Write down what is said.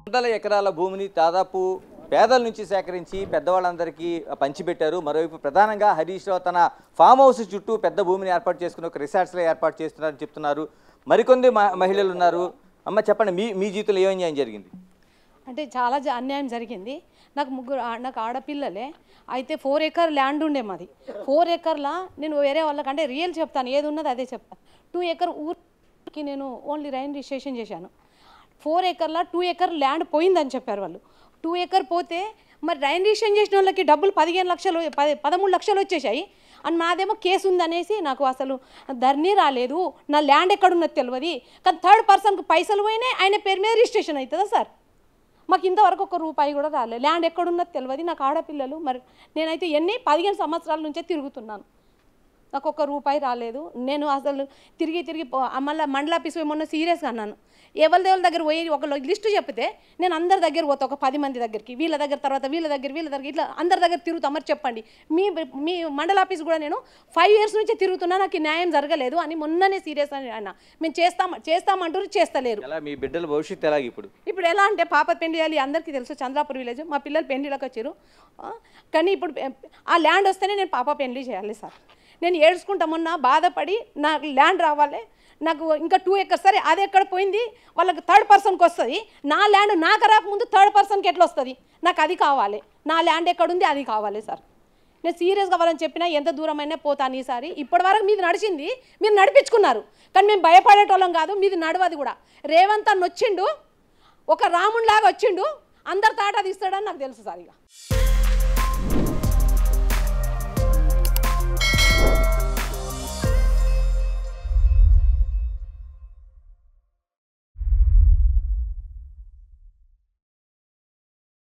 100 ఎకరాల భూమిని దాదాపు పేదల నుంచి సేకరించి పెద్దవాళ్ళందరికీ పంచిపెట్టారు. మరోవైపు ప్రధానంగా హరీష్ రావు తన ఫామ్ హౌస్ చుట్టూ పెద్ద భూమిని ఏర్పాటు చేసుకుని ఒక రిసార్ట్స్లో ఏర్పాటు చేస్తున్నారని చెప్తున్నారు. మరికొంది మహిళలు ఉన్నారు. అమ్మ చెప్పండి, మీ జీవితంలో ఏం అన్యాయం జరిగింది? అంటే చాలా అన్యాయం జరిగింది. నాకు ఆడపిల్లలే అయితే 4 ఎకర్ ల్యాండ్ ఉండే మాది. 4 ఎకర్లా నేను వేరే వాళ్ళకి అంటే రియల్ చెప్తాను, ఏది ఉన్నది అదే చెప్తాను. 2 ఎకర్ ఊరికి నేను ఓన్లీ రైన్ రిజిస్ట్రేషన్ చేశాను. 4 ఎకర్లా 2 ఎకర్ ల్యాండ్ పోయిందని చెప్పారు వాళ్ళు. 2 ఎకర్ పోతే మరి రైన్ రిజిస్ట్రేషన్ చేసిన వాళ్ళకి డబ్బులు 15 లక్షలు 13 లక్షలు వచ్చేసాయి. అండ్ మాదేమో కేసు ఉందనేసి నాకు అసలు ధర్నీ రాలేదు, నా ల్యాండ్ ఎక్కడున్నది తెలియదు. కానీ థర్డ్ పర్సన్కి పైసలు పోయినాయి, ఆయన పేరు మీద రిజిస్ట్రేషన్ అవుతుందా సార్? మాకు ఇంతవరకు ₹1 కూడా రాలేదు. ల్యాండ్ ఎక్కడున్నది తెలియదు. నాకు ఆడపిల్లలు, మరి నేనైతే 15 సంవత్సరాల నుంచే తిరుగుతున్నాను, నాకు ₹1 రాలేదు. నేను అసలు తిరిగి మళ్ళీ మండల ఆఫీస్ పోయి మొన్న సీరియస్గా అన్నాను. ఎవరి దగ్గర పోయి ఒక లిస్టు చెప్తే నేను అందరి దగ్గర పోతా, ఒక 10 మంది దగ్గరికి, వీళ్ళ దగ్గర తర్వాత వీళ్ళ దగ్గర ఇట్లా అందరి దగ్గర తిరుగుతా. మరి చెప్పండి, మీ మండల ఆఫీస్ కూడా నేను 5 years నుంచే తిరుగుతున్నా, నాకు న్యాయం జరగలేదు అని మొన్ననే సీరియస్ అని అన్న. మేము చేస్తామంటారు, చేస్తలేరు. మీ బిడ్డల భవిష్యత్తు ఎలాగ? ఇప్పుడు ఎలా అంటే పాప పెళ్లి చేయాలి, అందరికీ తెలుసు, చంద్రాపూర్ విలేజ్. మా పిల్లలు పెళ్లిలోకి వచ్చారు. కానీ ఇప్పుడు ఆ ల్యాండ్ వస్తేనే నేను పాప పెళ్లి చేయాలి సార్. నేను ఏడ్చుకుంటా మొన్న బాధపడి నాకు ల్యాండ్ రావాలి, నాకు ఇంకా 2 ఎకర్స్. సరే అది ఎక్కడ పోయింది, వాళ్ళకి థర్డ్ పర్సన్కి వస్తుంది. నా ల్యాండ్ నాకు రాకముందు థర్డ్ పర్సన్కి ఎట్లా వస్తుంది? నాకు అది కావాలి, నా ల్యాండ్ ఎక్కడుంది అది కావాలి సార్. నేను సీరియస్గా వాళ్ళని చెప్పినా ఎంత దూరమైనా పోతాను ఈసారి. ఇప్పటి వరకు మీది నడిచింది, మీరు నడిపించుకున్నారు, కానీ మేము భయపడేటోళ్ళం కాదు. మీది నడవది కూడా. రేవంత్ అన్న వచ్చిండు, ఒక రాముడిలాగా వచ్చిండు, అందరి తాట తీస్తాడని నాకు తెలుసు సార్. ఇక